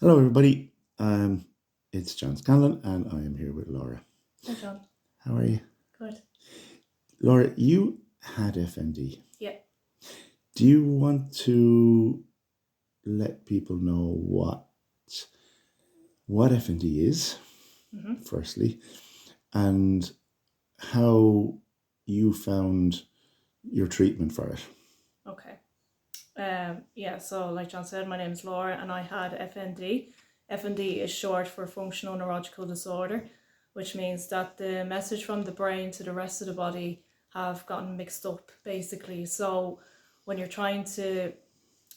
Hello, everybody. It's John Scanlon, and I am here with Laura. Hi, John. How are you? Good. Laura, you had FND. Yeah. Do you want to let people know what FND is, Mm-hmm. firstly, and how you found your treatment for it? Okay. Yeah, so like John said, my name is Laura and I had FND. FND is short for functional neurological disorder, which means that the message from the brain to the rest of the body have gotten mixed up, basically. So when you're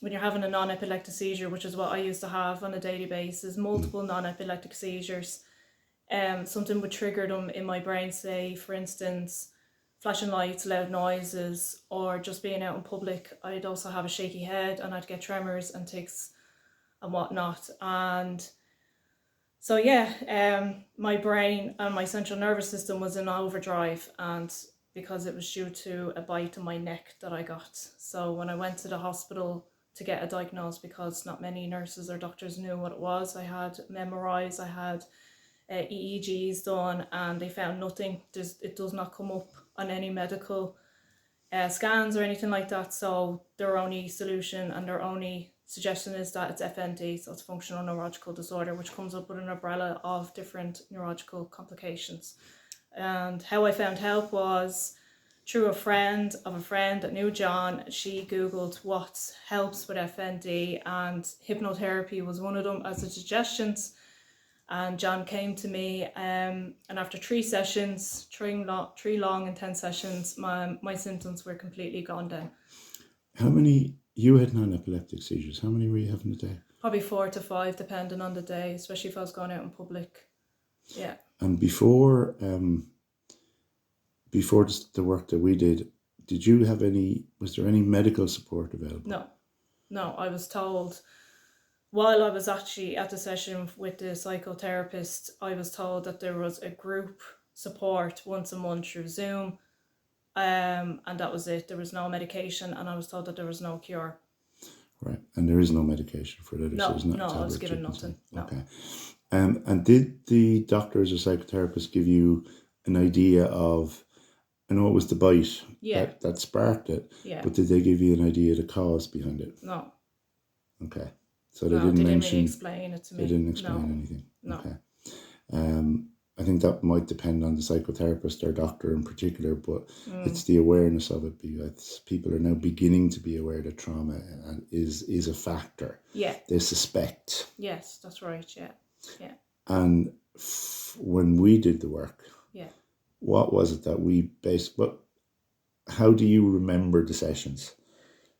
when you're having a non-epileptic seizure, which is what I used to have on a daily basis, multiple non-epileptic seizures, something would trigger them in my brain, say, for instance, flashing lights, loud noises, or just being out in public. I'd also have a shaky head and I'd get tremors and tics and whatnot. And so, my brain and my central nervous system was in overdrive, and because it was due to a bite in my neck that I got. So, when I went to the hospital to get a diagnosis, because not many nurses or doctors knew what it was, I had MRIs, I had EEGs done, and they found nothing. It does not come up on any medical scans or anything like that. So their only solution and their only suggestion is that it's FND, so it's functional neurological disorder, which comes up with an umbrella of different neurological complications. And how I found help was through a friend of a friend that knew John. She googled what helps with FND, and hypnotherapy was one of them as a suggestions. And John came to me, and after three long intense sessions, my symptoms were completely gone down. How many you had non-epileptic seizures? How many were you having a day? Probably 4 to 5, depending on the day, especially if I was going out in public. Yeah. And before the work that we did you have any? Was there any medical support available? No, I was told while I was actually at the session with the psychotherapist, I was told that there was a group support once a month through Zoom, and that was it. There was no medication, and I was told that there was no cure. Right, and there is no medication for that. No, There's not no, I was tablet given treatment. nothing. No. Okay. And did the doctors or psychotherapists give you an idea of? I know it was the bite Yeah, that sparked it, yeah. but did they give you an idea of the cause behind it? No, Okay, so no, they didn't really explain it to me. They didn't explain No, anything. no. Okay. I think that might depend on the psychotherapist or doctor in particular, but it's the awareness of it, because people are now beginning to be aware that trauma is a factor. Yeah. They suspect. Yes, that's right. Yeah, yeah. And when we did the work, yeah, what was it that we based? But how do you remember the sessions?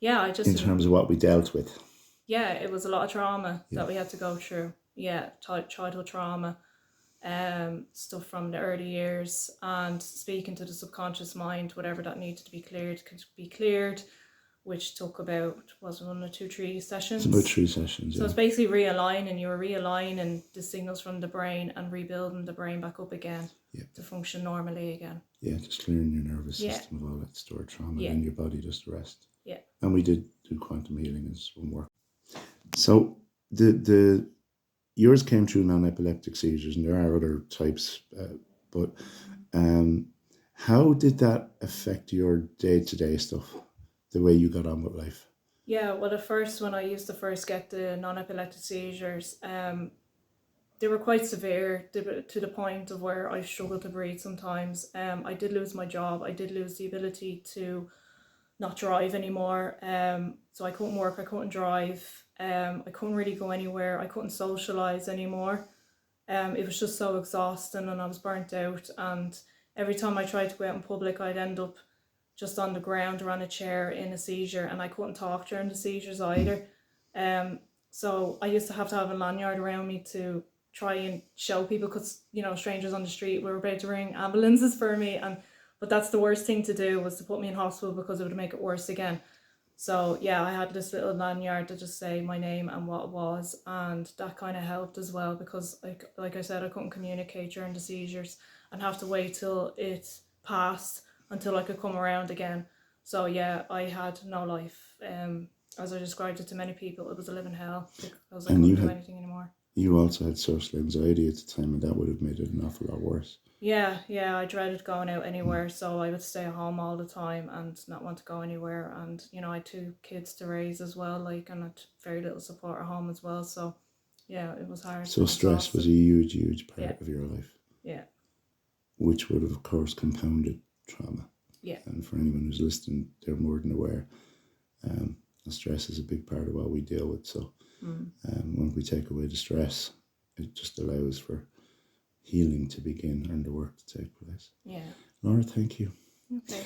Yeah, I just in terms of what we dealt with. Yeah, it was a lot of trauma that we had to go through. Yeah, childhood trauma, stuff from the early years, and speaking to the subconscious mind, whatever that needed to be cleared could be cleared, which took about, was it 1 or 2, 3 sessions? It's about 3 sessions. So it's basically realigning. You were realigning the signals from the brain and rebuilding the brain back up again to function normally again. Yeah, just clearing your nervous system of all that stored trauma in your body, just rest. Yeah. And we did do quantum healing as one work. So the yours came through non-epileptic seizures, and there are other types, but how did that affect your day-to-day stuff, the way you got on with life? Yeah, well, at first, when I used to first get the non-epileptic seizures, they were quite severe to the point of where I struggled to breathe sometimes. I did lose my job. I did lose the ability to not drive anymore. So I couldn't work, I couldn't drive. I couldn't really go anywhere. I couldn't socialise anymore. It was just so exhausting, and I was burnt out. And every time I tried to go out in public, I'd end up just on the ground or on a chair in a seizure, and I couldn't talk during the seizures either. So I used to have a lanyard around me to try and show people, because strangers on the street were about to ring ambulances for me, but that's the worst thing to do, was to put me in hospital, because it would make it worse again. So yeah, I had this little lanyard to just say my name and what it was, and that kind of helped as well, because like I said, I couldn't communicate during the seizures and have to wait till it passed until I could come around again. So yeah, I had no life as I described it to many people, it was a living hell because I And couldn't do anything anymore. You also had social anxiety at the time, and that would have made it an awful lot worse. Yeah, I dreaded going out anywhere, so I would stay at home all the time and not want to go anywhere. And I had 2 kids to raise as well, like, and I had very little support at home as well. So yeah, it was hard. So stress was a huge part of your life. Yeah. Which would have, of course, compounded trauma. Yeah. And for anyone who's listening, they're more than aware. Stress is a big part of what we deal with. So when we take away the stress, it just allows for healing to begin and the work to take place. Yeah. Laura, thank you. Okay.